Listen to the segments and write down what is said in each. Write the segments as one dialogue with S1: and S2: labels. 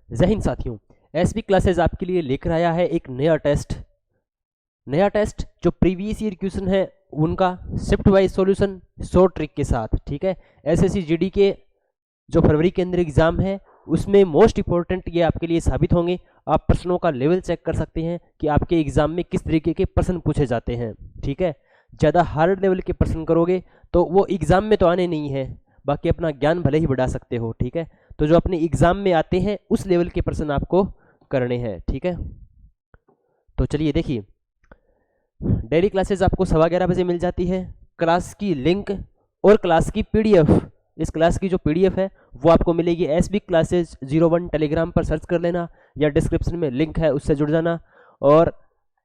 S1: जय हिंद साथियों, SB classes आपके लिए लेकर आया है एक नया टेस्ट जो प्रीवियस ईयर क्वेश्चन है उनका shift wise solution short trick के साथ। ठीक है, एसएससी जीडी के जो फरवरी के अंदर एग्जाम है उसमें मोस्ट इंपॉर्टेंट ये आपके लिए साबित होंगे। आप प्रश्नों का लेवल चेक कर सकते हैं कि आपके एग्जाम में किस तरीके के प्रश्न पूछे जाते हैं। ठीक है, ज़्यादा हार्ड लेवल के प्रश्न करोगे तो वो एग्जाम में तो आने नहीं है, बाकी अपना ज्ञान भले ही बढ़ा सकते हो। ठीक है, तो जो अपने एग्जाम में आते हैं उस लेवल के प्रश्न आपको करने हैं। ठीक है, तो चलिए देखिए, डेली क्लासेस आपको 11:15 बजे मिल जाती है। क्लास की लिंक और क्लास की पीडीएफ, इस क्लास की जो पीडीएफ है वो आपको मिलेगी एसबी क्लासेस 01 टेलीग्राम पर सर्च कर लेना या डिस्क्रिप्शन में लिंक है उससे जुड़ जाना। और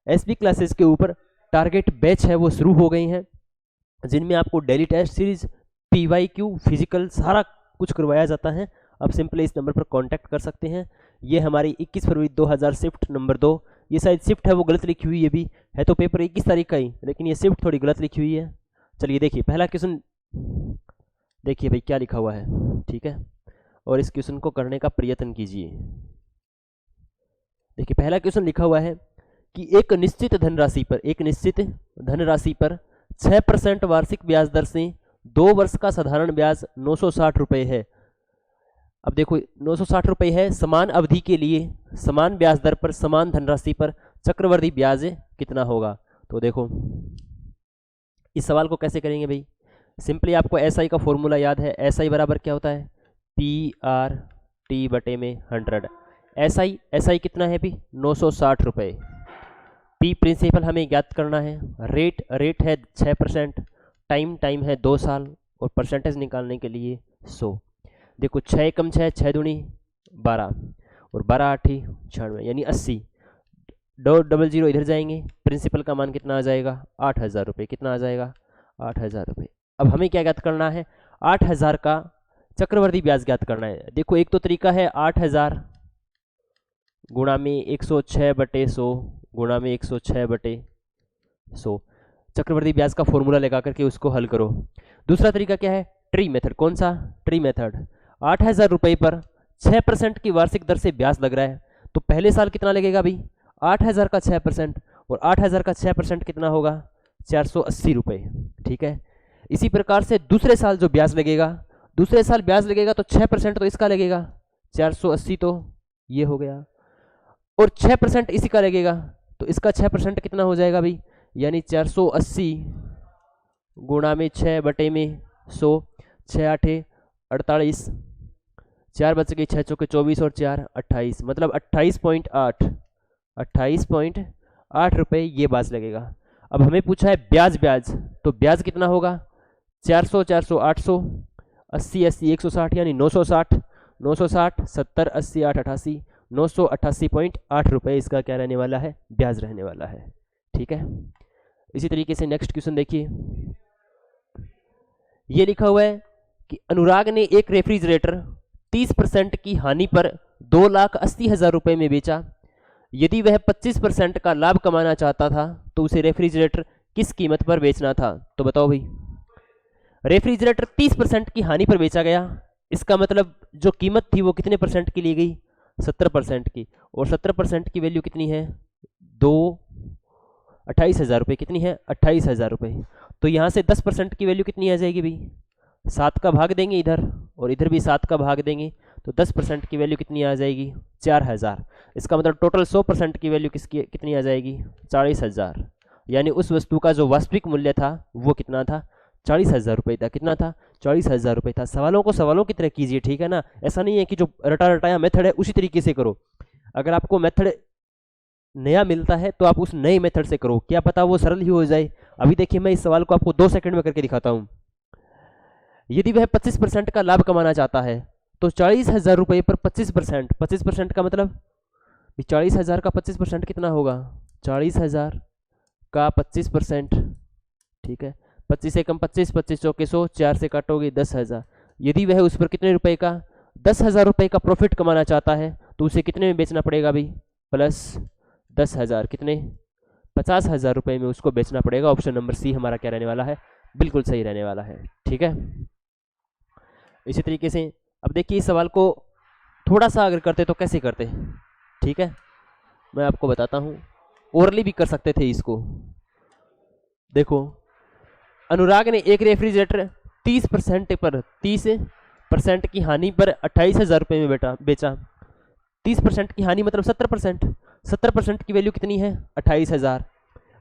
S1: एसबी क्लासेस के ऊपर टारगेट बैच है वो शुरू हो गई हैं, जिनमें आपको daily test series, PYQ, physical सारा कुछ करवाया जाता है। आप सिंपली इस नंबर पर कांटेक्ट कर सकते हैं। ये हमारी 21 फरवरी 2000 शिफ्ट नंबर 2, ये शायद शिफ्ट है वो गलत लिखी हुई है तो पेपर 21 तारीख का ही, लेकिन ये शिफ्ट थोड़ी गलत लिखी हुई है। चलिए देखिए, पहला क्वेश्चन देखिए भाई क्या लिखा हुआ है। ठीक है, और इस क्वेश्चन को करने का प्रयत्न कीजिए। देखिए पहला क्वेश्चन लिखा हुआ है कि एक निश्चित धनराशि पर 6% वार्षिक ब्याज दर से 2 वर्ष का साधारण ब्याज 960 रुपये है। अब देखो 960 रुपये है, समान अवधि के लिए समान ब्याज दर पर समान धनराशि पर चक्रवृद्धि ब्याज कितना होगा। तो देखो इस सवाल को कैसे करेंगे भाई, सिंपली आपको एसआई का फॉर्मूला याद है। एसआई बराबर क्या होता है, PRT बटे में 100। एसआई कितना है भी 960 रुपये। पी प्रिंसिपल हमें ज्ञात करना है, रेट है 6%, टाइम है 2 साल और परसेंटेज निकालने के लिए 100। देखो 6 कम 6, 6 दूनी 12 और 12 आठी 96 यानी 80। 200 इधर जाएंगे, प्रिंसिपल का मान कितना आ जाएगा 8000 रुपये। कितना आ जाएगा 8000 रुपये। अब हमें क्या ज्ञात करना है, 8000 का चक्रवृद्धि ब्याज ज्ञात करना है। देखो एक तो तरीका है 8000 गुणा में 106 बटे 100 गुणा में 106 बटे 100, चक्रवृद्धि ब्याज का फॉर्मूला लगा करके उसको हल करो। दूसरा तरीका क्या है, ट्री मेथड। कौन सा, ट्री मेथड। 8000 रुपये पर 6% की वार्षिक दर से ब्याज लग रहा है, तो पहले साल कितना लगेगा भाई 8000 का 6%, और 8000 का 6% कितना होगा 480 रुपये। ठीक है, इसी प्रकार से दूसरे साल जो ब्याज लगेगा, दूसरे साल ब्याज लगेगा तो 6% तो इसका लगेगा 480, तो ये हो गया, और 6% इसी का लगेगा तो इसका 6% कितना हो जाएगा भाई, यानी 480 गुणा में 6 बटे में 100, 6 आठे 48, 4 बच गई, 6 चौके 24 और 4 28, मतलब 28.8 रुपये ये ब्याज लगेगा। अब हमें पूछा है ब्याज, तो ब्याज कितना होगा 400 400 800, 80 80 160 यानी 960, 70 80 8 88, 988.8 रुपये इसका क्या रहने वाला है, ब्याज रहने वाला है। ठीक है, इसी तरीके से नेक्स्ट क्वेश्चन देखिए, ये लिखा हुआ है कि अनुराग ने एक रेफ्रिजरेटर 30% की हानि पर 2,80,000 रुपये में बेचा। यदि वह 25% का लाभ कमाना चाहता था तो उसे रेफ्रिजरेटर किस कीमत पर बेचना था। तो बताओ भाई, रेफ्रिजरेटर 30% की हानि पर बेचा गया, इसका मतलब जो कीमत थी वो कितने परसेंट की ली गई, 70% की, और 70% की वैल्यू कितनी है 28,000 रुपये। कितनी है 28,000 रुपये। तो यहाँ से 10% की वैल्यू कितनी आ जाएगी भाई, 7 का भाग देंगे इधर और इधर भी 7 का भाग देंगे, तो 10% की वैल्यू कितनी आ जाएगी 4000। इसका मतलब टोटल 100% की वैल्यू कितनी आ जाएगी 40,000, यानी उस वस्तु का जो वास्तविक मूल्य था वो कितना था 40,000 रुपये था। कितना था 40,000 रुपये था। सवालों को सवालों की तरह कीजिए, ठीक है ना, ऐसा नहीं है कि जो रटाया मेथड है उसी तरीके से करो। अगर आपको मेथड नया मिलता है तो आप उस नए मेथड से करो, क्या पता वो सरल ही हो जाए। अभी देखिए मैं इस सवाल को आपको 2 सेकंड में करके दिखाता हूँ। यदि वह 25% का लाभ कमाना चाहता है तो 40,000 रुपये पर 25% का मतलब 40,000 का 25% कितना होगा 40,000 का 25%। ठीक है, 25 से कम 25, 25 चौके 100, 4 से काटोगे 10,000। यदि वह उस पर कितने रुपए का 10,000 रुपये का प्रॉफिट कमाना चाहता है तो उसे कितने में बेचना पड़ेगा भाई, प्लस 10,000, कितने 50,000 रुपये में उसको बेचना पड़ेगा। ऑप्शन नंबर सी हमारा क्या रहने वाला है, बिल्कुल सही रहने वाला है। ठीक है, इसी तरीके से अब देखिए इस सवाल को थोड़ा सा अगर करते तो कैसे करते, ठीक है मैं आपको बताता हूँ। ओरली भी कर सकते थे इसको। देखो अनुराग ने एक रेफ्रिजरेटर 30% की हानि पर 28,000 रुपये में बेचा। 30% की हानि मतलब 70%। 70% की वैल्यू कितनी है 28,000।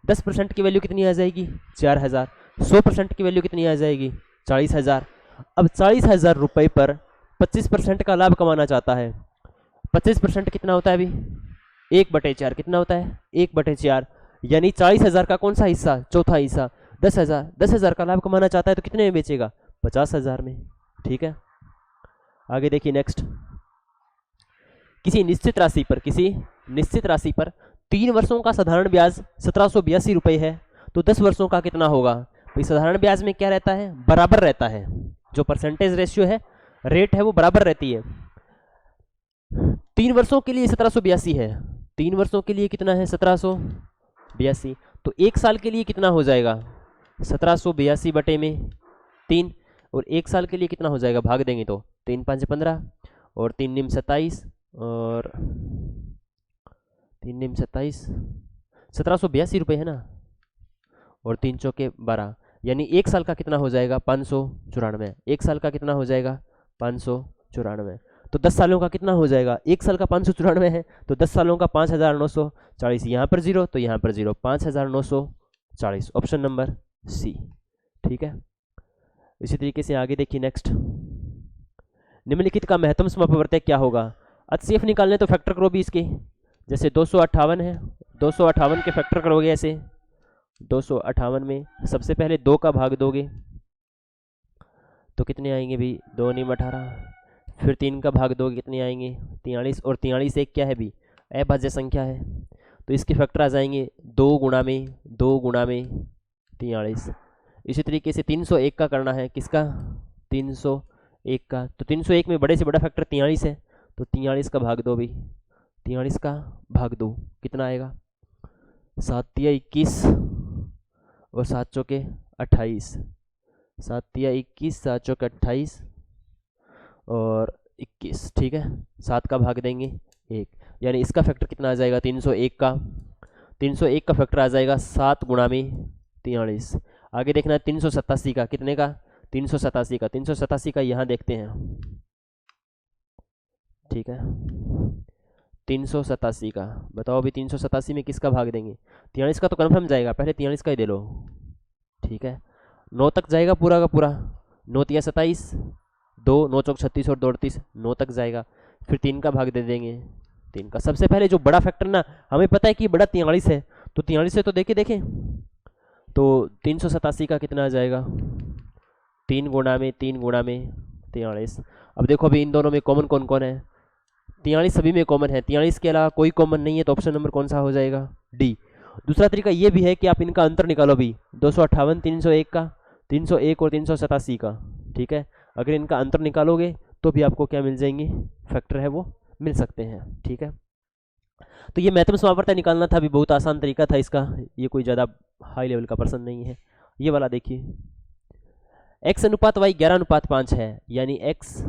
S1: 10% की वैल्यू कितनी आ जाएगी 4,000। 100% की वैल्यू कितनी आ जाएगी 40,000। अब 40,000 रुपये पर 25% का लाभ कमाना चाहता है। 25% कितना होता है अभी 1/4 कितना होता है 1/4, यानी 40,000 का कौन सा हिस्सा चौथा हिस्सा 10,000। 10,000 का लाभ कमाना चाहता है तो कितने में बेचेगा 50,000 में। ठीक है आगे देखिए नेक्स्ट। किसी निश्चित राशि पर 3 वर्षों का साधारण ब्याज 1782 रुपये है तो 10 वर्षों का कितना होगा। भाई साधारण ब्याज में क्या रहता है बराबर रहता है, जो परसेंटेज रेशियो है रेट है वो बराबर रहती है। 3 वर्षों के लिए 1782 है, 3 वर्षों के लिए कितना है 1782, तो 1 साल के लिए कितना हो जाएगा 1782 बटे में 3, और 1 साल के लिए कितना हो जाएगा भाग देंगे तो 3 5 15 और 3 निम 27 और 3 निम 27 1782 रुपये है ना, और 3 चौके 12, यानी 1 साल का कितना हो जाएगा 594। 1 साल का कितना हो जाएगा 594, तो 10 सालों का कितना हो जाएगा 1 साल का 594 है तो 10 सालों का 5,940। यहाँ पर 0 तो यहाँ पर 0, 5,940 ऑप्शन नंबर सी। ठीक है इसी तरीके से आगे देखिए नेक्स्ट। निम्नलिखित का महत्तम समापवर्तक क्या होगा। HCF निकालने तो फैक्टर करो भी इसके, जैसे 258 है 258 के फैक्टर करोगे ऐसे 258 में सबसे पहले 2 का भाग दोगे तो कितने आएंगे भी 2 निम 18, फिर 3 का भाग दोगे कितने आएंगे 43, और 43 एक क्या है भी अभाज्य संख्या है तो इसके फैक्टर आ जाएंगे 2 गुणा में 43। इसी तरीके से 301 का करना है, किसका 301 का, तो 301 में बड़े से बड़ा फैक्टर 43 है तो 43 का भाग दो भी 43 का भाग दो कितना आएगा 7 तिया 21 और 7 चौके 28, 7 तिया 21 7 चौके 28 और 21। ठीक है 7 का भाग देंगे 1, यानी इसका फैक्टर कितना आ जाएगा 301 का, 301 का फैक्टर आ जाएगा 7 गुणा में 43। आगे देखना है 387 का, कितने का 387 का, 387 का यहाँ देखते हैं। ठीक है 387 का बताओ अभी 387 में किसका भाग देंगे 43 का तो कन्फर्म जाएगा, पहले 43 का ही दे लो। ठीक है 9 तक जाएगा पूरा का पूरा, 9 तिया 27 2 9 चौक 36 और 2 38 9 तक जाएगा, फिर 3 का भाग दे देंगे 3 का। सबसे पहले जो बड़ा फैक्टर ना हमें पता है कि बड़ा 43 है तो 43 है तो देखें तो 387 का कितना आ जाएगा 3 गुणा में 43। अब देखो अभी इन दोनों में कॉमन कौन कौन है 43 सभी में कॉमन है, 43 के अलावा कोई कॉमन नहीं है तो ऑप्शन नंबर कौन सा हो जाएगा डी। दूसरा तरीका ये भी है कि आप इनका अंतर निकालो भी 258 301 का 301 और 387 का। ठीक है अगर इनका अंतर निकालोगे तो भी आपको क्या मिल जाएंगे फैक्टर है वो मिल सकते हैं। ठीक है तो ये महत्तम समापवर्तक निकालना था, भी बहुत आसान तरीका था इसका, ये कोई ज़्यादा हाई लेवल का प्रश्न नहीं है। ये वाला देखिए x अनुपात y 11:5 है, यानी x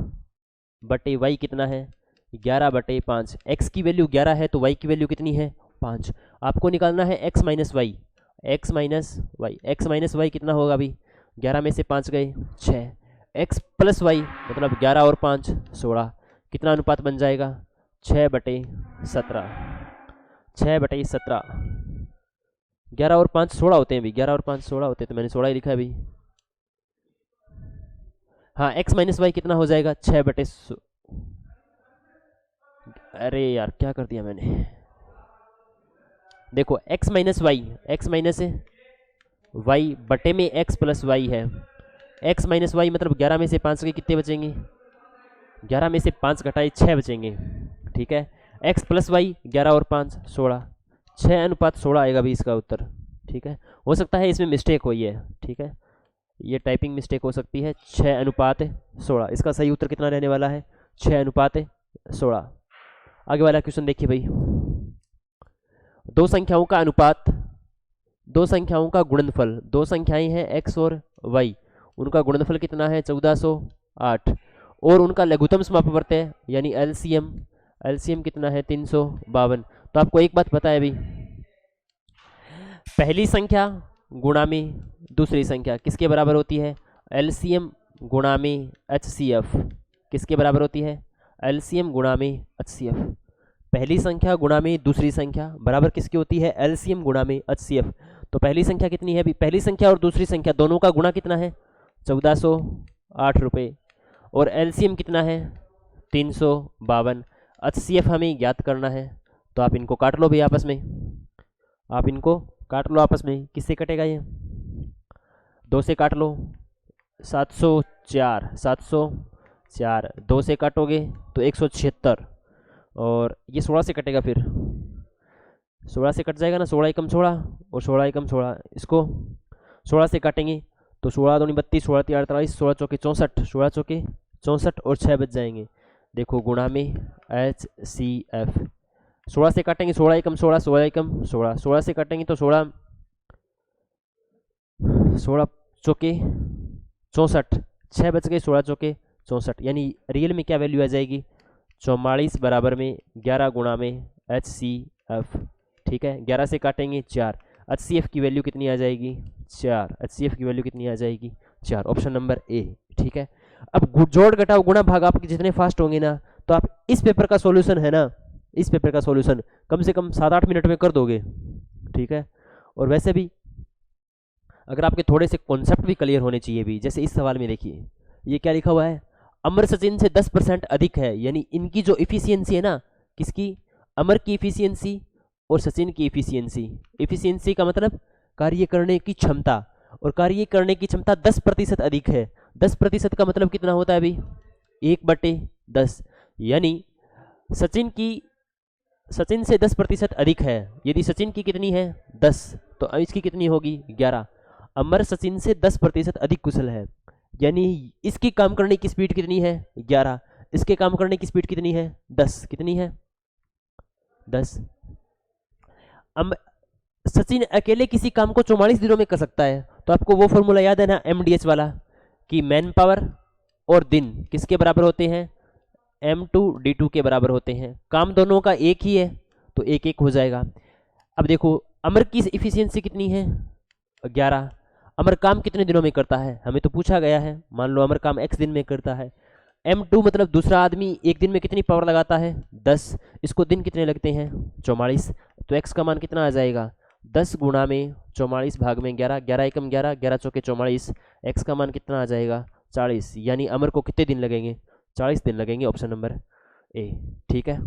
S1: बटे y कितना है 11/5। x की वैल्यू 11 है तो y की वैल्यू कितनी है 5। आपको निकालना है x minus Y, x minus Y कितना होगा अभी 11 में से 5 गए 6, x प्लस वाई मतलब 11 और 5 16, कितना अनुपात बन जाएगा 6/17। 6/17 11 और 5 16 होते हैं भी, 11 और 5 16 होते हैं तो मैंने 16 ही लिखा है अभी। हाँ x माइनस वाई कितना हो जाएगा 6/16। अरे यार क्या कर दिया मैंने, देखो x माइनस वाई बटे में x प्लस वाई है। x माइनस वाई मतलब 11 में से 5 के कितने बचेंगे 11 में से 5 घटाए 6 बचेंगे। ठीक है x प्लस वाई 11 और 5 16, 6:16 आएगा भी इसका उत्तर। ठीक है हो सकता है इसमें मिस्टेक हुई है, ठीक है ये टाइपिंग मिस्टेक हो सकती है। 6:16 इसका सही उत्तर कितना रहने वाला है 6:16। आगे वाला क्वेश्चन देखिए भाई, दो संख्याओं का अनुपात, दो संख्याओं का गुणनफल, दो संख्याएं हैं x और y, उनका गुणनफल कितना है 1408, और उनका लघुत्तम समापवर्त्य यानी एलसीएम, एलसीएम कितना है 352। तो आपको एक बात पता है अभी, पहली संख्या गुणा में दूसरी संख्या किसके बराबर होती है, एलसीएम गुणा में एचसीएफ किसके बराबर होती है, एलसीएम गुणा में एचसीएफ। पहली संख्या गुणा में दूसरी संख्या बराबर किसकी होती है, एलसीएम गुणा में एचसीएफ। तो पहली संख्या कितनी है अभी, पहली संख्या और दूसरी संख्या दोनों का गुणा कितना है 1408 रुपये, और एलसीएम कितना है 352। एचसीएफ हमें ज्ञात करना है, तो आप इनको काट लो भाई आपस में, आप इनको काट लो आपस में। किससे कटेगा ये, 2 से काट लो, 704, 704 2 से काटोगे तो 176, और ये 16 से कटेगा, फिर 16 से कट जाएगा ना, 16 एकम 16 और 16 एकम 16, इसको 16 से काटेंगे तो 16 दूनी 32, 16 तीन 48, 16 चौके 64, 16 चौके 64 और 6 बच जाएंगे। देखो गुणा में एच सी एफ, 16 से काटेंगे 16 एकम 16, 16 एकम 16, 16 से काटेंगे तो 16 चौके 64, 6 बच गए, 16 चौके 64, यानी रियल में क्या वैल्यू आ जाएगी 44 बराबर में 11 गुणा में एच सी एफ। ठीक है, 11 से काटेंगे 4, एच सी एफ की वैल्यू कितनी आ जाएगी 4, एच सी एफ की वैल्यू कितनी आ जाएगी 4, ऑप्शन नंबर ए। ठीक है, अब जोड़ घटाओ गुणा भाग आपके जितने फास्ट होंगे ना, तो आप इस पेपर का सॉल्यूशन है ना, इस पेपर का सॉल्यूशन कम से कम 7-8 मिनट में कर दोगे। ठीक है, और वैसे भी अगर आपके थोड़े से कॉन्सेप्ट भी क्लियर होने चाहिए भी, जैसे इस सवाल में देखिए ये क्या लिखा हुआ है, अमर सचिन से 10% अधिक है, यानी इनकी जो इफिशियंसी है ना, किसकी, अमर की इफिशियंसी और सचिन की इफिशियंसी। इफिशियंसी का मतलब कार्य करने की क्षमता, और कार्य करने की क्षमता 10% अधिक है। 10% का मतलब कितना होता है अभी 1/10, यानी सचिन से 10% अधिक है। यदि सचिन की कितनी है 10, तो इसकी कितनी होगी 11। अमर सचिन से 10% अधिक कुशल है, यानी इसकी काम करने की स्पीड कितनी है 11, इसके काम करने की स्पीड कितनी है 10, कितनी है 10। सचिन अकेले किसी काम को 44 दिनों में कर सकता है, तो आपको वो फॉर्मूला याद है ना MDH वाला, कि मैन पावर और दिन किसके बराबर होते हैं, M2D2 के बराबर होते हैं। काम दोनों का एक ही है तो 1-1 हो जाएगा। अब देखो अमर की इफिशियंसी कितनी है 11, अमर काम कितने दिनों में करता है, हमें तो पूछा गया है, मान लो अमर काम x दिन में करता है। M2 मतलब दूसरा आदमी एक दिन में कितनी पावर लगाता है 10, इसको दिन कितने लगते हैं 44, तो x का मान कितना आ जाएगा 10 गुणा में 44 भाग में 11, 11 एकम 11, 11 चौके 44, x का मान कितना आ जाएगा 40, यानी अमर को कितने दिन लगेंगे 40 दिन लगेंगे, ऑप्शन नंबर ए। ठीक है,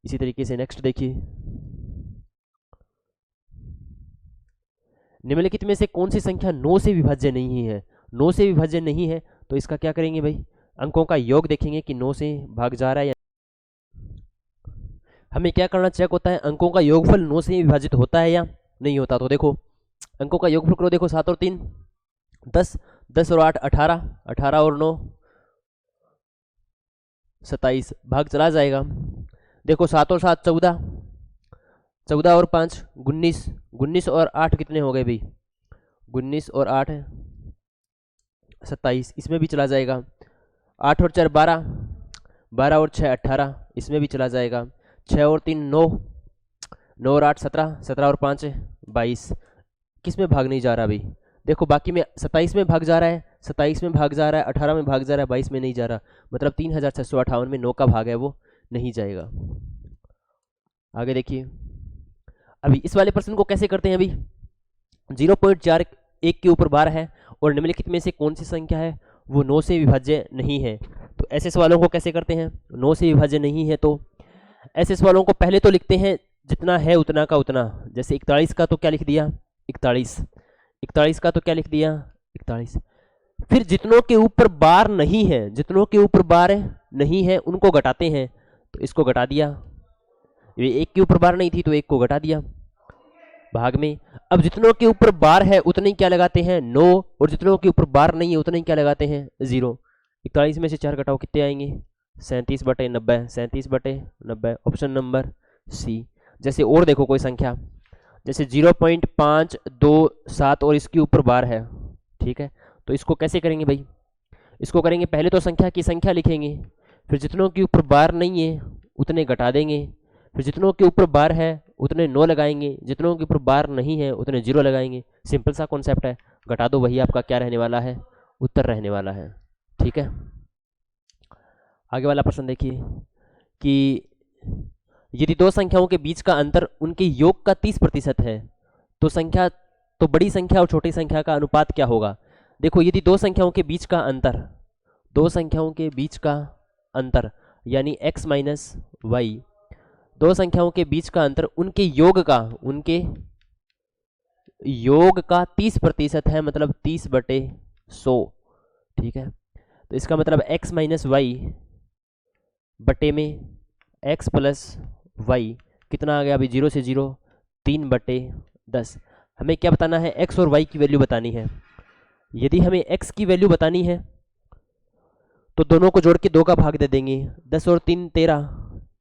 S1: इसी तरीके से नेक्स्ट देखिए, निम्नलिखित में से कौन सी संख्या 9 से विभाज्य नहीं है। 9 से विभाज्य नहीं है तो इसका क्या करेंगे भाई, अंकों का योग देखेंगे कि 9 से भाग जा रहा है या हमें क्या करना चेक होता है, अंकों का योगफल 9 से विभाजित होता है या नहीं होता। तो देखो अंकों का योगफल करो, देखो 7 और 3 10, 10 और 8 18, 18 और 9 27, भाग चला जाएगा। देखो 7 और 7 14, 14 और 5 19, 19 और 8 कितने हो गए भाई 19 और 8 27, इसमें भी चला जाएगा। 8 और 4 12, 12 और 6 18, इसमें भी चला जाएगा। 6 और 3 9, 9 और 8 17, 17 और 5 22, किस में भाग नहीं जा रहा भाई, देखो बाकी में 27 में भाग जा रहा है, 27 में भाग जा रहा है, 18 में भाग जा रहा है, 22 में नहीं जा रहा, मतलब 3658 में 9 का भाग है वो नहीं जाएगा। आगे देखिए, अभी इस वाले प्रश्न को कैसे करते हैं अभी, 0.41 के ऊपर बार है और निम्नलिखित में से कौन सी संख्या है वो 9 से विभाज्य नहीं है। तो ऐसे सवालों को कैसे करते हैं, 9 से विभाज्य नहीं है तो ऐसे सवालों को पहले तो लिखते हैं जितना है उतना का उतना। जैसे 41 का तो क्या लिख दिया 41, 41 का तो क्या लिख दिया 41। फिर जितनों के ऊपर बार नहीं है, जितनों के ऊपर बार नहीं है उनको घटाते हैं, तो इसको घटा दिया, ये 1 के ऊपर बार नहीं थी तो 1 को घटा दिया भाग में। अब जितनों के ऊपर बार है उतने क्या लगाते हैं 9, और जितनों के ऊपर बार नहीं है उतने क्या लगाते हैं 0। 41 में से 4 घटाओ कितने आएंगे 37/90, 37/90, ऑप्शन नंबर सी। जैसे और देखो कोई संख्या, जैसे 0.527 और इसके ऊपर बार है, ठीक है, तो इसको कैसे करेंगे भाई, इसको करेंगे, पहले तो संख्या की संख्या लिखेंगे, फिर जितनों के ऊपर बार नहीं है उतने घटा देंगे, फिर जितनों के ऊपर बार है उतने 9 लगाएंगे, जितनों के ऊपर बार नहीं है उतने 0 लगाएंगे। सिंपल सा कॉन्सेप्ट है, घटा दो, वही आपका क्या रहने वाला है, उत्तर रहने वाला है। ठीक है, आगे वाला प्रश्न देखिए कि यदि दो संख्याओं के बीच का अंतर उनके योग का 30% है तो बड़ी संख्या और छोटी संख्या का अनुपात क्या होगा। देखो, यदि दो संख्याओं के बीच का अंतर यानी x माइनस वाई, दो संख्याओं के बीच का अंतर उनके योग का 30% है, मतलब 30/100। ठीक है, तो इसका मतलब x माइनस वाई बटे में x प्लस वाई कितना आ गया, अभी 0 से 0, 3/10। हमें क्या बताना है, x और y की वैल्यू बतानी है। यदि हमें x की वैल्यू बतानी है तो दोनों को जोड़ के 2 का भाग दे देंगे, 10 और 3 13,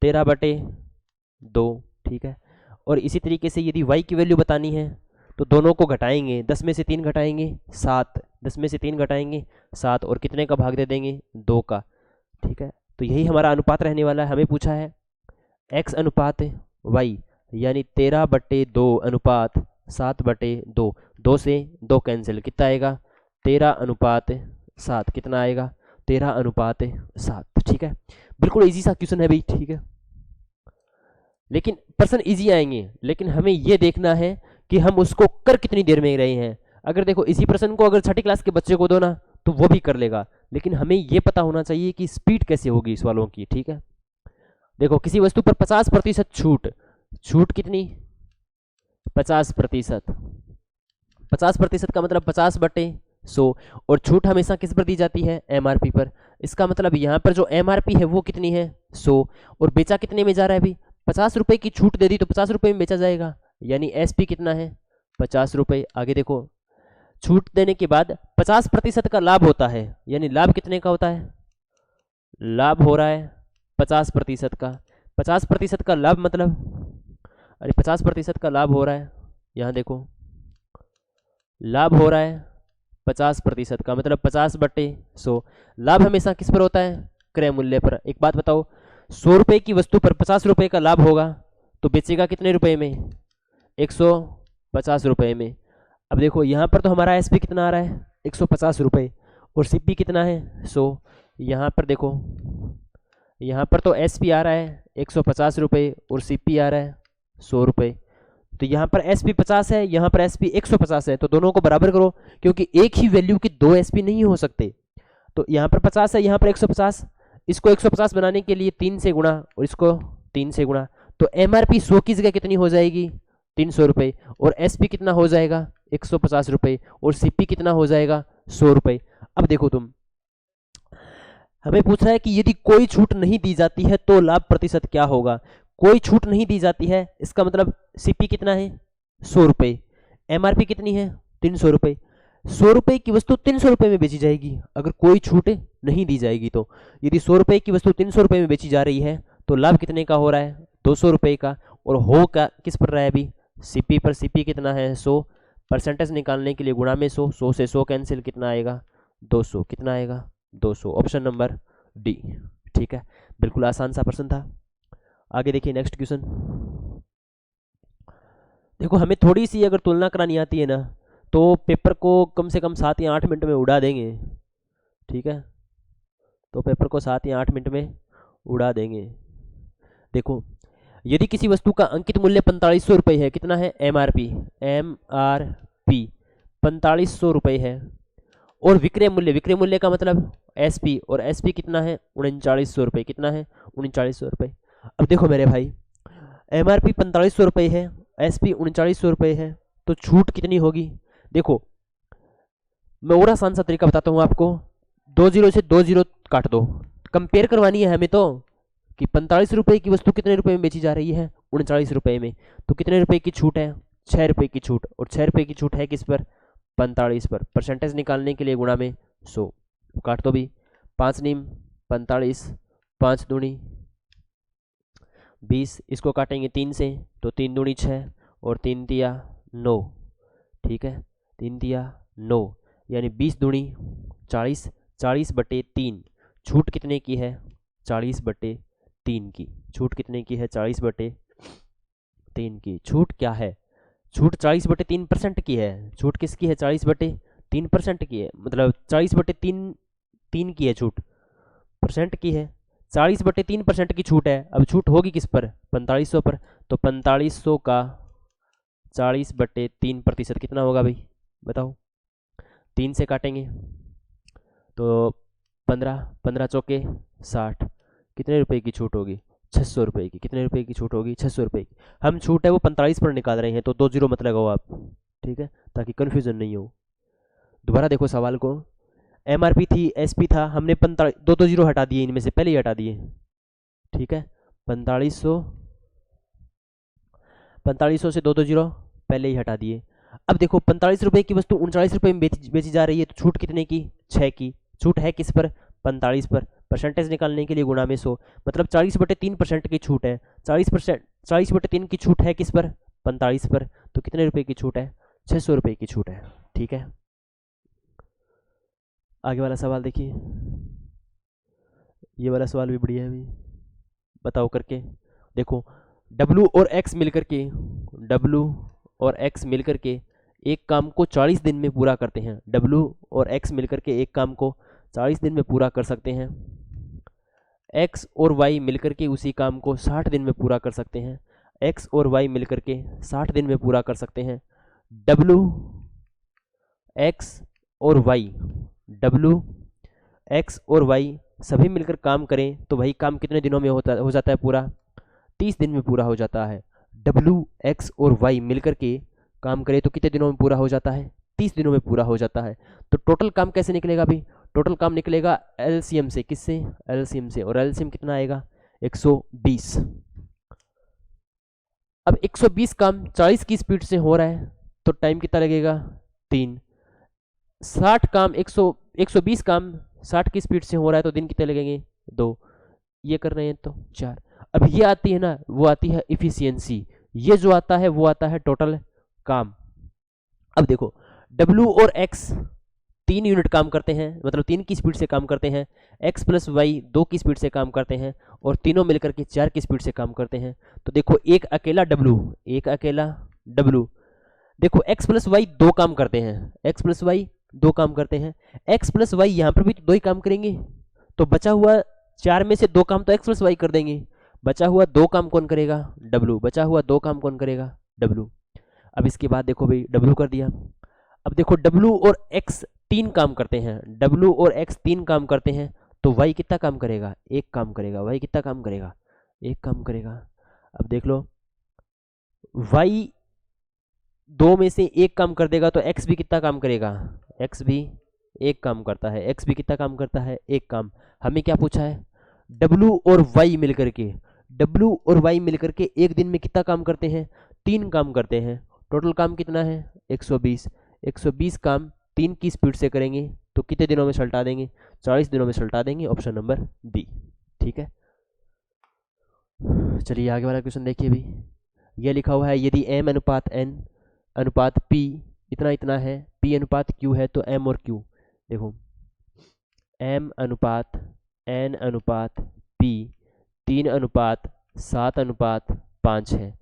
S1: 13/2। ठीक है, और इसी तरीके से यदि y की वैल्यू बतानी है तो दोनों को घटाएंगे, 10 में से 3 घटाएंगे 7, 10 में से 3 घटाएंगे 7, और कितने का भाग दे देंगे, 2 का। ठीक है, तो यही हमारा अनुपात रहने वाला है। हमें पूछा है x अनुपात y, यानी 13/2 अनुपात 7/2, 2 से 2 कैंसिल, कितना आएगा, 13/7, कितना आएगा, 13/7। ठीक है, बिल्कुल इजी सा क्वेश्चन है भाई। ठीक है, लेकिन प्रश्न इजी आएंगे, लेकिन हमें ये देखना है कि हम उसको कर कितनी देर में रहे हैं। अगर देखो, इसी प्रश्न को अगर छठी क्लास के बच्चे को दो ना तो वो भी कर लेगा, लेकिन हमें ये पता होना चाहिए कि स्पीड कैसे होगी इस वालों की। ठीक है, देखो, किसी वस्तु पर 50% छूट कितनी, 50%, 50% का मतलब 50/100, और छूट हमेशा किस पर दी जाती है, MRP पर। इसका मतलब यहाँ पर जो MRP है वो कितनी है, 100, और बेचा कितने में जा रहा है अभी, 50 रुपए की छूट दे दी तो 50 रुपए में बेचा जाएगा, यानी SP कितना है, 50 रुपए। आगे देखो, छूट देने के बाद 50% का लाभ होता है, यानी लाभ कितने का होता है, लाभ हो रहा है 50% का। 50% का लाभ मतलब, अरे 50% का लाभ हो रहा है, यहाँ देखो, लाभ हो रहा है 50% का, मतलब 50/100। लाभ हमेशा किस पर होता है, क्रय मूल्य पर। एक बात बताओ, 100 रुपए की वस्तु पर 50 रुपए का लाभ होगा तो बेचेगा कितने रुपए में, 150 रुपए में। अब देखो, यहाँ पर तो हमारा SP कितना आ रहा है, 150 रुपए, और CP कितना है, 100। यहाँ पर देखो, यहाँ पर तो SP आ रहा है 150 रुपए और CP आ रहा है 100 रुपए। तो यहाँ पर SP 50 है, यहाँ पर SP 150 है, तो दोनों को बराबर करो, क्योंकि एक ही वैल्यू के 2 SP नहीं हो सकते। तो यहाँ पर 50 है, यहाँ पर 150, इसको 150 बनाने के लिए 3 से गुणा और इसको 3 से गुणा, तो MRP 100 की जगह कितनी हो जाएगी, 300 रुपए, और SP कितना हो जाएगा, 150 रुपए, और CP कितना हो जाएगा, 100 रुपए। अब देखो, तुम हमें पूछ रहा है कि यदि कोई छूट नहीं दी जाती है तो लाभ प्रतिशत क्या होगा। कोई छूट नहीं दी जाती है, इसका मतलब CP कितना है, 100 रुपए, MRP कितनी है, 300 रुपए। 100 रुपए की वस्तु 300 रुपए में बेची जाएगी अगर कोई छूट नहीं दी जाएगी तो। यदि 100 रुपए की वस्तु 300 रुपए में बेची जा रही है तो लाभ कितने का हो रहा है, 200 रुपए का, और हो का किस पर रहा है अभी, CP पर। CP कितना है, 100, परसेंटेज निकालने के लिए गुणा में 100, 100 से 100 कैंसिल, कितना आएगा, 200, कितना आएगा, 200। Option number D. ठीक है, बिल्कुल आसान सा प्रश्न था। आगे देखिए नेक्स्ट क्वेश्चन। देखो, हमें थोड़ी सी अगर तुलना करानी आती है ना तो पेपर को कम से कम 7 या 8 मिनट में उड़ा देंगे। ठीक है, तो पेपर को 7 या 8 मिनट में उड़ा देंगे। देखो, यदि किसी वस्तु का अंकित मूल्य 4500 रुपये है, कितना है, MRP 4500 रुपये है, और विक्रय मूल्य का मतलब SP, और SP कितना है, 3900 रुपये, कितना है, 3900 रुपये। अब देखो मेरे भाई, MRP 4500 रुपये है, SP 3900 रुपये है, तो छूट कितनी होगी। देखो, मैं और आसान सा तरीका बताता हूँ आपको, 20 से 20 काट दो, कंपेयर करवानी है हमें तो कि 45 रुपये की वस्तु कितने रुपए में बेची जा रही है, 39 रुपये में, तो कितने रुपए की छूट है, 6 रुपये की छूट, और 6 रुपये की छूट है किस पर, 45 पर। परसेंटेज निकालने के लिए गुणा में 100, काट दो भी, 5 नीम 45, 5 दूनी 20, इसको काटेंगे 3 से तो 3 दूनी 6 और 3 तिया 9। ठीक है, 3 तिया 9, यानी 20 दूनी 40, 40/3, छूट कितने की है? 40/3 की। छूट कितने की है? 40/3 की। छूट क्या है? छूट 40/3% की है। छूट किसकी है? 40/3% की है, मतलब 40/3 की है छूट, परसेंट की है। 40/3% की छूट है। अब छूट होगी किस पर? 4500 पर। तो 4500 का 40/3% कितना होगा भाई? बताओ। 3 से काटेंगे तो 15, 15 चौके 60। कितने रुपए की छूट होगी? 600 रुपये की। कितने रुपए की छूट होगी? 600 रुपये की। हम छूट है वो 45 पर निकाल रहे हैं, तो 2 जीरो मत लगाओ आप, ठीक है, ताकि कन्फ्यूजन नहीं हो। दोबारा देखो सवाल को। एमआरपी थी, एसपी था, हमने 45, 2 जीरो हटा दिए, इनमें से पहले ही हटा दिए, ठीक है। 4500 से 2 जीरो पहले ही हटा दिए। अब देखो 45 रुपए की वस्तु 39 रुपए में बेची जा रही है, तो छूट कितने की? 6 की। छूट है किस पर? 45 पर। परसेंटेज निकालने के लिए गुणा में 100, मतलब 40/3% की छूट है। 40/3 की छूट है किस पर? 45 पर। तो कितने रुपए की छूट है? 600 रुपये की छूट है, ठीक है। आगे वाला सवाल देखिए, ये वाला सवाल भी बढ़िया है भी, बताओ करके। देखो W और X मिलकर के, W और X मिलकर के एक काम को 40 दिन में पूरा करते हैं। W और X मिलकर के एक काम को 40 दिन में पूरा कर सकते हैं। X और Y मिलकर के उसी काम को 60 दिन में पूरा कर सकते हैं। X और Y मिलकर के 60 दिन में पूरा कर सकते हैं। W X और Y, W X और Y सभी मिलकर काम करें तो वही काम कितने दिनों में हो जाता है पूरा? 30 दिन में पूरा हो जाता है। W X और Y मिलकर के काम करे तो कितने दिनों में पूरा हो जाता है? 30 दिनों में पूरा हो जाता है। तो टोटल काम कैसे निकलेगा अभी? टोटल काम निकलेगा एलसीएम से। किससे? एलसीएम से। और एलसीएम कितना आएगा? 120। अब 120 काम 40 की स्पीड से हो रहा है तो टाइम कितना लगेगा? 3। 60 काम 120 काम 60 की स्पीड से हो रहा है तो दिन कितने लगेंगे? 2। ये कर रहे हैं तो 4। अब ये आती है ना, वो आती है इफिशियंसी। ये जो आता है वो आता है टोटल काम। अब देखो W और X 3 यूनिट काम करते हैं, मतलब 3 की स्पीड से काम करते हैं। X प्लस वाई 2 की स्पीड से काम करते हैं, और तीनों मिलकर के 4 की स्पीड से काम करते हैं। तो देखो एक अकेला W, देखो X प्लस वाई 2 काम करते हैं, X प्लस वाई 2 काम करते हैं। X प्लस वाई यहाँ पर भी तो 2 ही काम करेंगे, तो बचा हुआ 4 में से 2 काम तो X प्लस वाई कर देंगे। बचा हुआ 2 काम कौन करेगा? W। बचा हुआ 2 काम कौन करेगा? W। अब इसके बाद देखो भाई W कर दिया। अब देखो W और X 3 काम करते हैं, W और X 3 काम करते हैं, तो Y कितना काम करेगा? 1 काम करेगा। Y कितना काम करेगा? 1 काम करेगा। अब देख लो Y 2 में से 1 काम कर देगा तो X भी कितना काम करेगा? X भी 1 काम करता है। X भी कितना काम करता है? 1 काम। हमें क्या पूछा है? W और Y मिलकर के, W और Y मिलकर के एक दिन में कितना काम करते हैं? 3 काम करते हैं। टोटल काम कितना है? 120। 120 काम 3 की स्पीड से करेंगे तो कितने दिनों में सल्टा देंगे? 40 दिनों में सल्टा देंगे। ऑप्शन नंबर बी, ठीक है। चलिए आगे वाला क्वेश्चन देखिए भी। यह लिखा हुआ है यदि m अनुपात n अनुपात p इतना इतना है, p अनुपात q है, तो m और q। देखो m अनुपात n अनुपात p 3 अनुपात 7 अनुपात 5 है,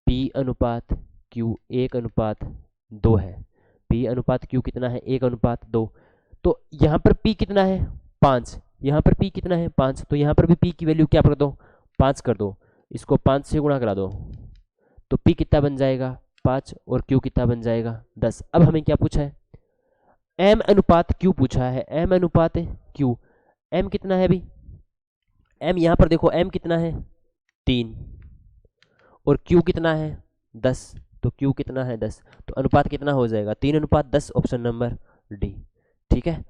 S1: p अनुपात q 1 अनुपात 2 है। p अनुपात q कितना है? 1 अनुपात 2। तो यहाँ पर p कितना है? 5। यहाँ पर p कितना है? 5। तो यहाँ पर भी p की वैल्यू क्या कर दो? 5 कर दो। इसको 5 से गुणा करा दो तो p कितना बन जाएगा? 5। और q कितना बन जाएगा? 10। अब हमें क्या पूछा है? m अनुपात q पूछा है। m अनुपात q, m कितना है अभी? m यहाँ पर देखो m कितना है? 3। और q कितना है? 10। तो q कितना है? 10। तो अनुपात कितना हो जाएगा? 3 अनुपात 10। ऑप्शन नंबर डी, ठीक है।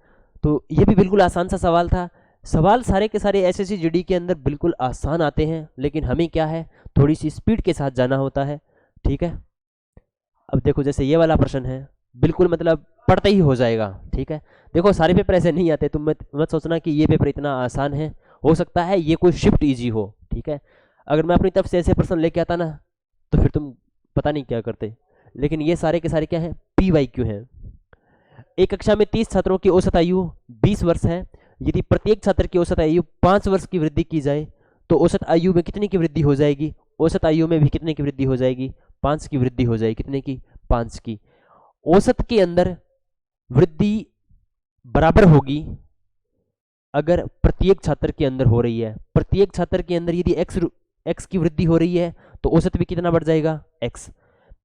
S1: तो ये भी बिल्कुल आसान सा सवाल था। सवाल सारे के सारे एसएससी जीडी के अंदर बिल्कुल आसान आते हैं, लेकिन हमें क्या है, थोड़ी सी स्पीड के साथ जाना होता है, ठीक है। अब देखो जैसे ये वाला प्रश्न है, बिल्कुल मतलब पढ़ते ही हो जाएगा, ठीक है। देखो सारे पेपर ऐसे नहीं आते, तुम मत सोचना कि ये पेपर इतना आसान है, हो सकता है ये कोई शिफ्ट इजी हो, ठीक है। अगर मैं अपनी तरफ से ऐसे प्रश्न लेके आता ना तो फिर तुम पता नहीं क्या करते। लेकिन ये सारे के सारे क्या है? PYQ हैं। एक कक्षा में 30 छात्रों की औसत आयु 20 वर्ष है, यदि प्रत्येक छात्र की औसत आयु 5 वर्ष की वृद्धि की जाए तो औसत आयु में कितने की वृद्धि हो जाएगी? औसत आयु में भी कितने की वृद्धि हो जाएगी? 5 की वृद्धि हो जाएगी। कितने की? 5 की। औसत के अंदर वृद्धि बराबर होगी अगर प्रत्येक छात्र के अंदर हो रही है। प्रत्येक छात्र के अंदर यदि x की वृद्धि हो रही है तो औसत भी कितना बढ़ जाएगा? x।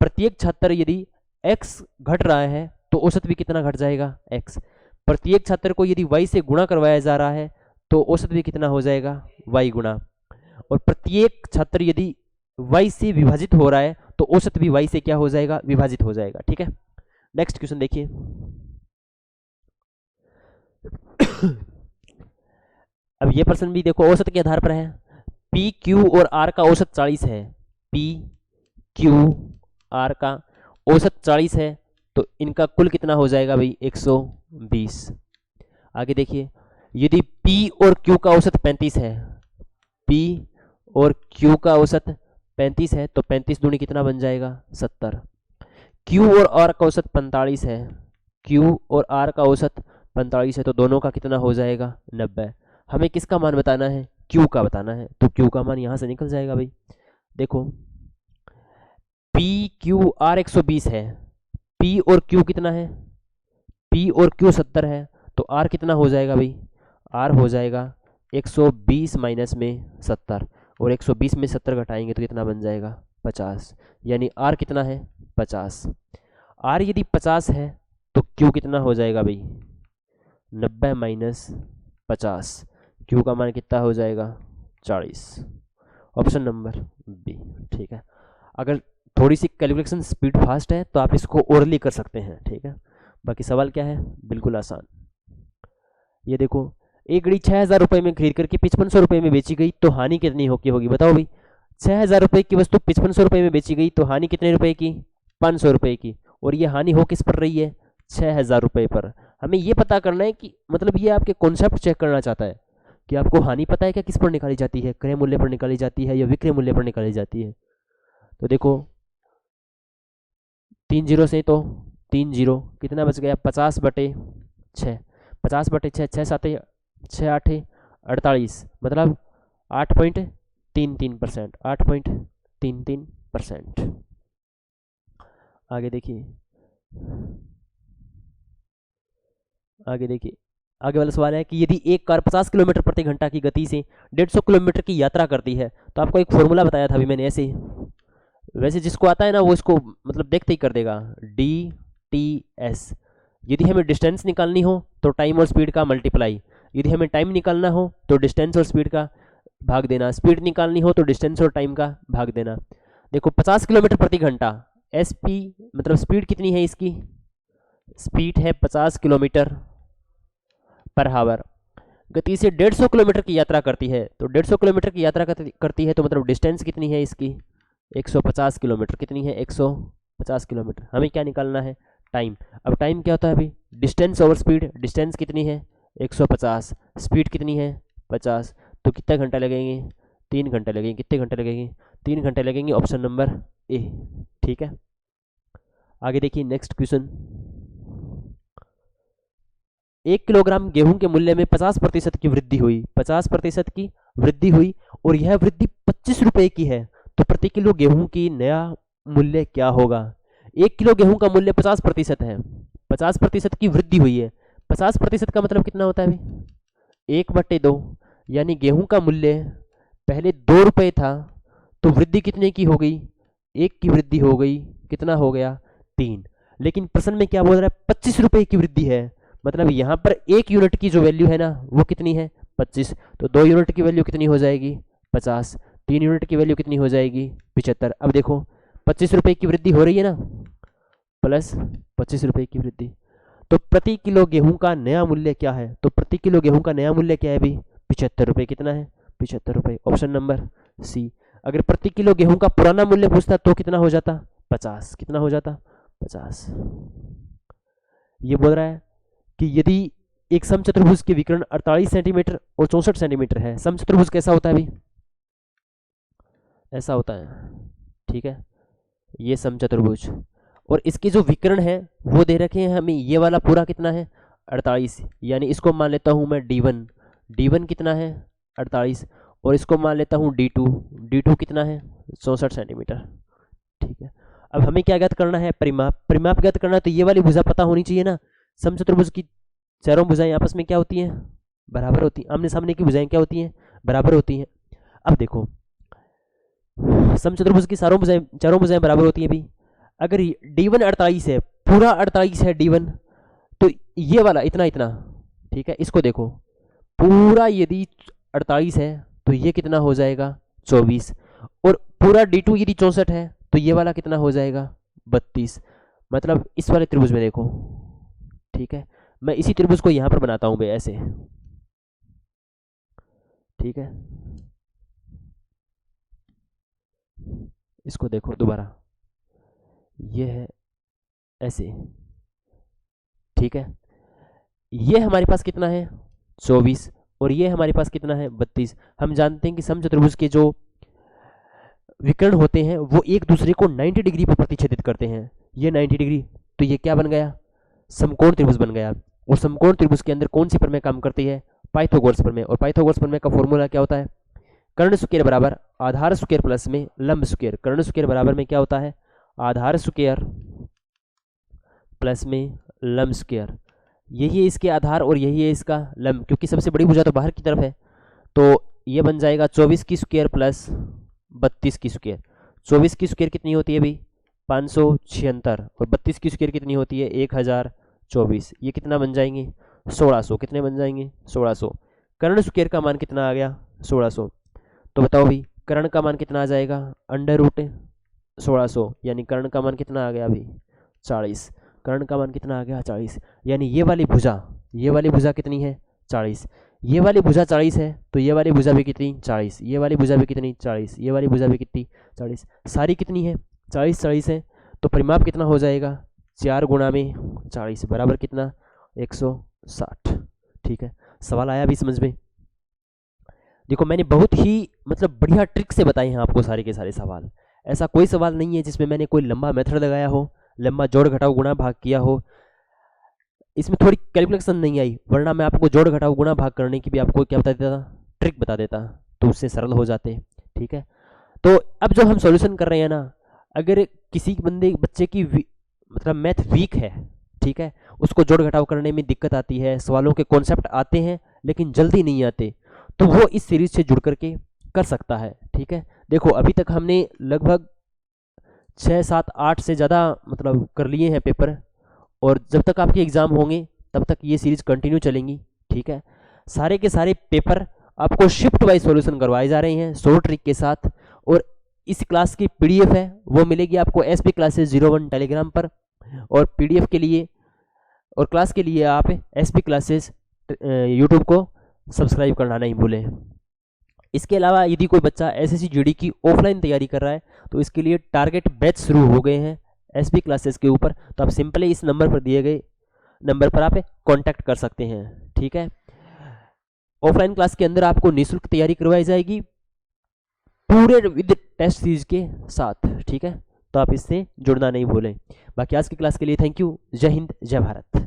S1: प्रत्येक छात्र यदि x घट रहा है तो औसत भी कितना घट जाएगा? x। प्रत्येक छात्र को यदि y से गुणा करवाया जा रहा है तो औसत भी कितना हो जाएगा? y गुणा। और प्रत्येक छात्र यदि y से विभाजित हो रहा है तो औसत भी y से क्या हो जाएगा? विभाजित हो जाएगा। ठीक है, नेक्स्ट क्वेश्चन देखिए। अब ये प्रश्न भी देखो औसत के आधार पर है। पी क्यू और आर का औसत 40 है। पी क्यू आर का औसत 40 है तो इनका कुल कितना हो जाएगा भाई? 120। आगे देखिए, यदि पी और क्यू का औसत 35 है, पी और क्यू का औसत 35 है तो 35 दूनी कितना बन जाएगा? 70। क्यू और आर का औसत 45 है, क्यू और आर का औसत 45 है तो दोनों का कितना हो जाएगा? 90। हमें किसका मान बताना है? क्यू का बताना है, तो क्यू का मान यहां से निकल जाएगा भाई। देखो पी क्यू आर 120 है, पी और क्यू कितना है? पी और क्यू 70 है तो आर कितना हो जाएगा भाई? आर हो जाएगा 120 माइनस में 70, और 120 में 70 घटाएंगे तो कितना बन जाएगा? 50। यानी आर कितना है? 50। आर यदि 50 है तो क्यू कितना हो जाएगा भाई? 90 माइनस 50। क्यू का मान कितना हो जाएगा? 40। Option number B. ठीक है, अगर थोड़ी सी कैलकुलेशन स्पीड फास्ट है तो आप इसको ओरली कर सकते हैं। ठीक है, बाकी सवाल क्या है? बिल्कुल आसान। ये देखो, एक घड़ी 6,000 रुपये में खरीद करके 5500 रुपये में बेची गई तो हानि कितनी होगी? बताओ भाई। 6,000 रुपये की वस्तु 5500 रुपये में बेची गई तो हानि कितने रुपए की? 500 रुपये की। और ये हानि हो किस पर रही है? 6,000 रुपये पर। हमें ये पता करना है कि मतलब ये आपके कॉन्सेप्ट चेक करना चाहता है कि आपको हानि पता है क्या किस पर निकाली जाती है? क्रय मूल्य पर निकाली जाती है या विक्रय मूल्य पर निकाली जाती है? तो देखो 3 जीरो से तो 3 जीरो कितना बच गया? 50/6। 50/6, 6 8 48, मतलब 8.33%। 8.33%। आगे देखिए, आगे वाला सवाल है कि यदि एक कार 50 किलोमीटर प्रति घंटा की गति से 150 किलोमीटर की यात्रा करती है तो आपको एक फॉर्मूला बताया था अभी मैंने, ऐसे वैसे जिसको आता है ना वो इसको मतलब देखते ही कर देगा। DTS। यदि हमें डिस्टेंस निकालनी हो तो टाइम और स्पीड का मल्टीप्लाई, यदि हमें टाइम निकालना हो तो डिस्टेंस और स्पीड का भाग देना, स्पीड निकालनी हो तो डिस्टेंस और टाइम का भाग देना। देखो 50 किलोमीटर प्रति घंटा, SP मतलब स्पीड कितनी है इसकी? स्पीड है 50 किलोमीटर पर हावर। गति से 150 किलोमीटर की यात्रा करती है तो 150 किलोमीटर की यात्रा करती है तो मतलब डिस्टेंस कितनी है इसकी? 150 किलोमीटर। कितनी है? 150 किलोमीटर। हमें क्या निकालना है? टाइम। अब टाइम क्या होता है अभी? Distance over speed. डिस्टेंस कितनी है? 150। स्पीड कितनी है? 50। तो कितने घंटे लगेंगे? 3 घंटे लगेंगे। कितने घंटे लगेंगे? 3 घंटे लगेंगे। Option number A. ठीक है, आगे देखिए नेक्स्ट क्वेश्चन। 1 किलोग्राम गेहूं के मूल्य में 50% की वृद्धि हुई। 50% की वृद्धि हुई और यह वृद्धि 25 रुपए की है तो प्रति किलो गेहूं की नया मूल्य क्या होगा? 1 किलो गेहूं का मूल्य 50% है, 50% की वृद्धि हुई है। 50% का मतलब कितना होता है भाई? 1/2। यानी गेहूं का मूल्य पहले 2 रुपये था तो वृद्धि कितने की हो गई? 1 की वृद्धि हो गई। कितना हो गया? 3। लेकिन प्रश्न में क्या बोल रहा है? 25 रुपए की वृद्धि है, मतलब यहाँ पर 1 यूनिट की जो वैल्यू है ना वो कितनी है? 25। तो 2 यूनिट की वैल्यू कितनी हो जाएगी? 50। 3 यूनिट की वैल्यू कितनी हो जाएगी? 75। अब देखो 25 रुपए की वृद्धि हो रही है ना, प्लस 25 रुपए की वृद्धि, तो प्रति किलो गेहूं का नया मूल्य क्या है? तो प्रति किलो गेहूं का नया मूल्य क्या है भाई? 75 रुपये। कितना है? 75 रुपये। Option number C. अगर प्रति किलो गेहूं का पुराना मूल्य पूछता तो कितना हो जाता? 50। कितना हो जाता? 50। ये बोल रहा है कि यदि एक समचतुर्भुज के विकर्ण 48 सेंटीमीटर और 64 सेंटीमीटर है, समचतुर्भुज कैसा होता है भाई? ऐसा होता है। ठीक है, ये समचतुर्भुज, और इसके जो विकर्ण है वो दे रखे हैं हमें, ये वाला पूरा कितना है 48, यानी इसको मान लेता हूँ मैं D1, D1 कितना है 48, और इसको मान लेता हूँ D2, D2 कितना है 64 सेंटीमीटर। ठीक है, अब हमें क्या ज्ञात करना है, परिमाप, परिमाप ज्ञात करना है, तो ये वाली भुजा पता होनी चाहिए ना। समचतुर्भुज की चारों भुजाएं आपस में क्या होती हैं, बराबर होती हैं, आमने सामने की भुजाएं क्या होती हैं, बराबर होती हैं। अब देखो समचतुर्भुज की चारों भुजाएं बराबर होती हैं भी। अगर D1 48 है, पूरा 48 है D1, तो ये वाला इतना इतना, ठीक है, इसको देखो पूरा यदि 48 है तो ये कितना हो जाएगा 24, और पूरा D2 यदि 64 है तो ये वाला कितना हो जाएगा 32। मतलब इस वाले त्रिभुज में देखो, ठीक है, मैं इसी त्रिभुज को यहां पर बनाता हूं भाई ऐसे, ठीक है, इसको देखो दोबारा, ये है ऐसे, ठीक है, ये हमारे पास कितना है 24, और ये हमारे पास कितना है 32। हम जानते हैं कि समचतुर्भुज के जो विकर्ण होते हैं वो एक दूसरे को 90 डिग्री पर प्रतिच्छेदित करते हैं, ये 90 डिग्री, तो ये क्या बन गया, समकोण त्रिभुज बन गया। और समकोण त्रिभुज के अंदर कौन सी प्रमेय काम करती है, पाइथागोरस प्रमेय, और पाइथागोरस प्रमेय का फॉर्मूला क्या होता है, कर्ण स्क्वायर बराबर आधार स्क्वायर प्लस में लंब स्क्वायर, कर्ण स्क्वायर बराबर में क्या होता है, आधार स्क्वायर प्लस में लंब स्क्वायर, यही है इसके आधार और यही है इसका लंब, क्योंकि सबसे बड़ी भुजा तो बाहर की तरफ है, तो ये बन जाएगा 24 की स्क्वायर प्लस 32 की स्क्वायर। 24 की स्क्वायर कितनी होती है भाई 576, और 32 की स्क्वायर कितनी होती है 1024, ये कितना बन जाएंगे 1600, कितने बन जाएंगे 1600। कर्ण स्क्वायर का मान कितना आ गया 1600, तो बताओ भाई कर्ण का मान कितना आ जाएगा √1600, यानी कर्ण का मान कितना आ गया अभी 40, कर्ण का मान कितना आ गया 40, यानी ये वाली भुजा कितनी है 40, ये वाली भुजा 40 है तो ये वाली भुजा भी कितनी 40, ये वाली भुजा भी कितनी 40, ये वाली भुजा भी कितनी 40, सारी कितनी है 40 40 है, तो परिमाप कितना हो जाएगा 4 गुणा में 40 बराबर कितना 160। ठीक है, सवाल आया भी समझ में। देखो मैंने बहुत ही मतलब बढ़िया ट्रिक से बताए हैं आपको सारे के सारे सवाल, ऐसा कोई सवाल नहीं है जिसमें मैंने कोई लंबा मेथड लगाया हो, लंबा जोड़ घटाव गुणा भाग किया हो, इसमें थोड़ी कैलकुलेशन नहीं आई, वरना मैं आपको जोड़ घटाव गुणा भाग करने की भी आपको क्या बता देता, ट्रिक बता देता, तो उससे सरल हो जाते। ठीक है, तो अब जो हम सॉल्यूशन कर रहे हैं ना, अगर किसी बच्चे की मतलब मैथ वीक है, ठीक है, उसको जोड़ घटाव करने में दिक्कत आती है, सवालों के कॉन्सेप्ट आते हैं लेकिन जल्दी नहीं आते, तो वो इस सीरीज से जुड़ करके कर सकता है। ठीक है, देखो अभी तक हमने लगभग 6 7 8 से ज़्यादा मतलब कर लिए हैं पेपर, और जब तक आपके एग्ज़ाम होंगे तब तक ये सीरीज कंटिन्यू चलेंगी। ठीक है, सारे के सारे पेपर आपको शिफ्ट वाइज सॉल्यूशन करवाए जा रहे हैं शॉर्ट ट्रिक के साथ, और इस क्लास की पीडीएफ है वो मिलेगी आपको एसपी क्लासेस 01 टेलीग्राम पर, और पीडीएफ के लिए और क्लास के लिए आप एसपी क्लासेस यूट्यूब को सब्सक्राइब करना नहीं भूलें। इसके अलावा यदि कोई बच्चा एसएससी जीडी की ऑफलाइन तैयारी कर रहा है तो इसके लिए टारगेट बैच शुरू हो गए हैं एसपी क्लासेस के ऊपर, तो आप सिंपली इस नंबर पर दिए गए नंबर पर आप कांटेक्ट कर सकते हैं। ठीक है, ऑफलाइन क्लास के अंदर आपको निःशुल्क तैयारी करवाई जाएगी पूरे विद टेस्ट सीरीज के साथ। ठीक है, तो आप इससे जुड़ना नहीं भूलें। बाकी आज की क्लास के लिए थैंक यू, जय हिंद जय भारत।